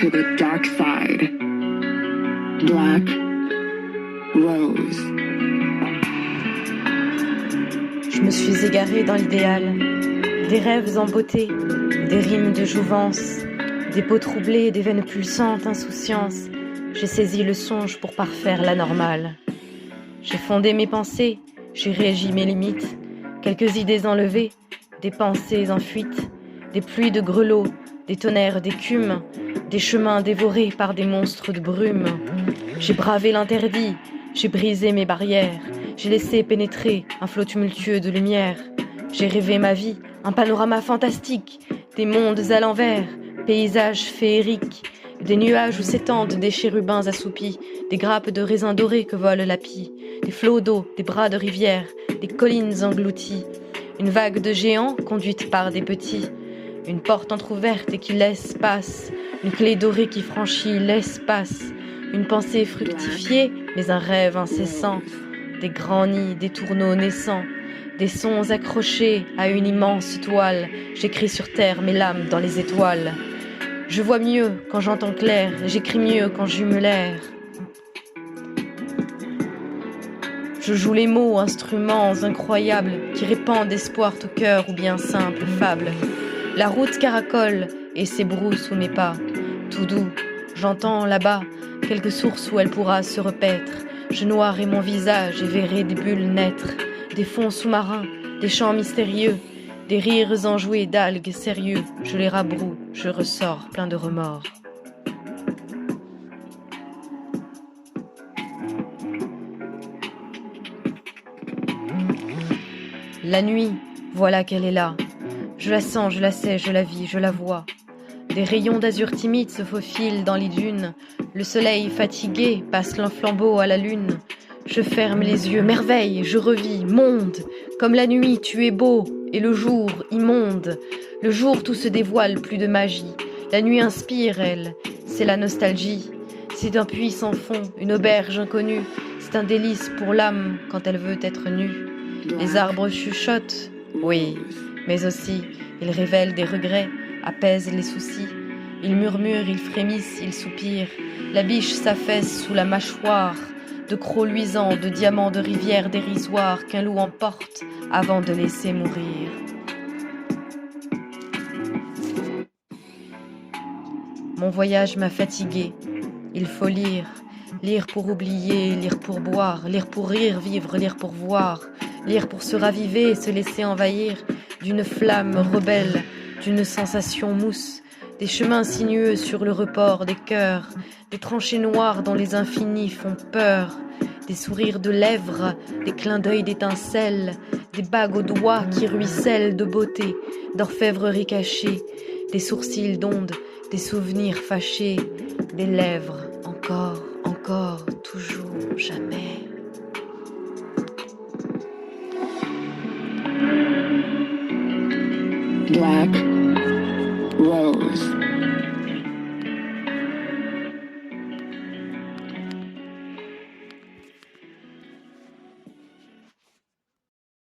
to the dark side. Black Rose. Je me suis égarée dans l'idéal, des rêves en beauté, des rimes de jouvence, des peaux troublées, des veines pulsantes, insouciance. J'ai saisi le songe pour parfaire la normale. J'ai fondé mes pensées, j'ai régi mes limites, quelques idées enlevées, des pensées en fuite, des pluies de grelots, des tonnerres d'écume, des chemins dévorés par des monstres de brume. J'ai bravé l'interdit, j'ai brisé mes barrières, j'ai laissé pénétrer un flot tumultueux de lumière. J'ai rêvé ma vie, un panorama fantastique, des mondes à l'envers, paysages féeriques, des nuages où s'étendent des chérubins assoupis, des grappes de raisins dorés que vole la pie, des flots d'eau, des bras de rivière, des collines englouties, une vague de géants conduite par des petits, une porte entr'ouverte et qui laisse passe, une clé dorée qui franchit l'espace, une pensée fructifiée, mais un rêve incessant, des grands nids, des tourneaux naissants, des sons accrochés à une immense toile, j'écris sur terre mes lames dans les étoiles. Je vois mieux quand j'entends clair, j'écris mieux quand j'hume l'air. Je joue les mots, instruments incroyables qui répandent espoir au cœur ou bien simple fable. La route caracole et s'ébroue sous mes pas. Tout doux, j'entends là-bas quelques sources où elle pourra se repaître. Je noirai mon visage et verrai des bulles naître, des fonds sous-marins, des chants mystérieux, des rires enjoués d'algues sérieux. Je les rabroue, je ressors plein de remords. La nuit, voilà qu'elle est là. Je la sens, je la sais, je la vis, je la vois. Des rayons d'azur timide se faufilent dans les dunes. Le soleil fatigué passe l'un flambeau à la lune. Je ferme les yeux, merveille, je revis, monde. Comme la nuit, tu es beau, et le jour, immonde. Le jour, tout se dévoile, plus de magie. La nuit inspire, elle, c'est la nostalgie. C'est un puits sans fond, une auberge inconnue. C'est un délice pour l'âme quand elle veut être nue. Les arbres chuchotent, oui, mais aussi ils révèlent des regrets, apaisent les soucis. Ils murmurent, ils frémissent, ils soupirent. La biche s'affaisse sous la mâchoire de crocs luisants, de diamants de rivière dérisoires qu'un loup emporte avant de laisser mourir. Mon voyage m'a fatigué. Il faut lire, lire pour oublier, lire pour boire, lire pour rire, vivre, lire pour voir, lire pour se raviver et se laisser envahir d'une flamme rebelle, d'une sensation mousse, des chemins sinueux sur le report des cœurs, des tranchées noires dont les infinis font peur, des sourires de lèvres, des clins d'œil d'étincelles, des bagues aux doigts qui ruissellent de beauté, d'orfèvrerie cachée, des sourcils d'ondes, des souvenirs fâchés, des lèvres, encore, encore, toujours, jamais. Black Rose.